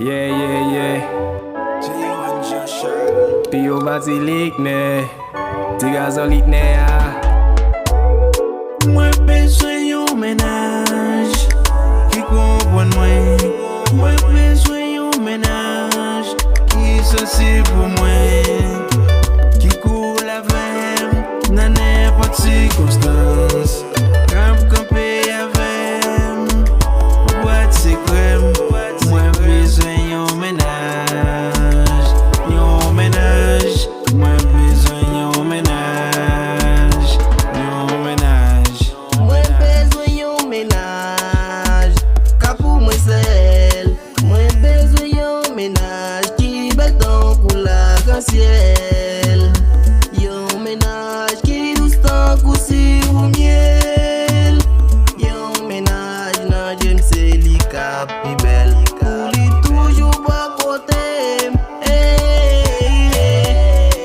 Yeah. Piopa Ti Luckner, Ti Luckner. Mwen bezwen yon menaj ki kompon mwen bezwen yon menaj ki sensible pou mwen, ki cool avem nan n'importe circonstance. Kampe avem, boîte secret. Mwen bezwen yon menaj, mwen bezwen yon menaj. Mwen bezwen yon menaj, ka pou mwen sel. Mwen bezwen yon menaj ki bel tan kou l'arc-en-ciel. Yon menaj ki douce tan kou sirop miel. Yon menaj nan jem se li ka pi bel, pou li toujou ba kote.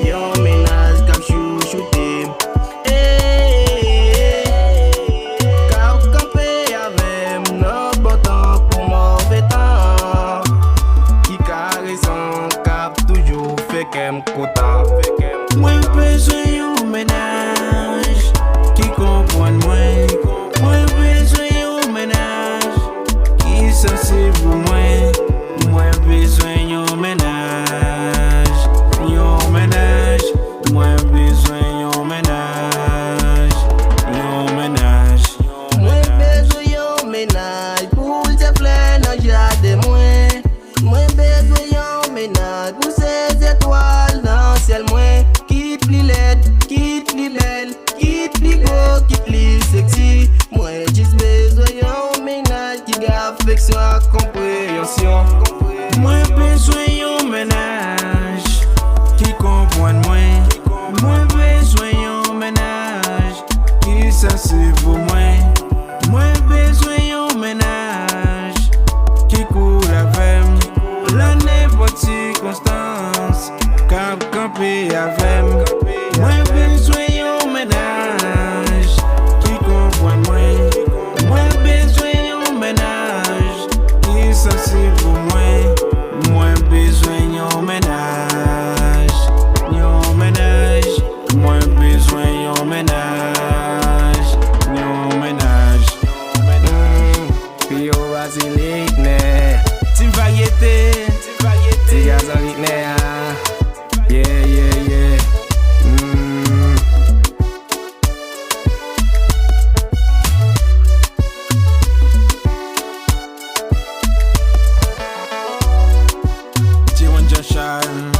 Yon menaj kap chouchoute. Mwen bezwen yon menaj ki kompon mwen, mwen bezwen yon menaj ki sensible pou mwen. Mwen bezwen yon menaj, mwen bezwen yon menaj. Mwen bezwen yon menaj pou te fle nan jade mwen. Mwen bezwen yon menaj pou ses étoiles dans ciel mwen. Kit li led, kit li bel, kit li go, kit li sexy. Mwen jis bezwen yon menaj ki ga affeksyon a kompréhension. Mwen bezwen yon menaj ki kompon mwen, mwen bezwen yon menaj ki sensible pou mwen. Mwen bezwen yon menaj ki cool avem nan n'importe circonstance. Kampe avem. Mwen bezwen yon menaj ki kompon mwen, mwen bezwen yon menaj ki sensible pou mwen. Mwen bezwen yon menaj, mwen bezwen yon menaj. Piopa Ti Luckner, Ti variété, Ti Luckner. Yeah. Ti Luckner.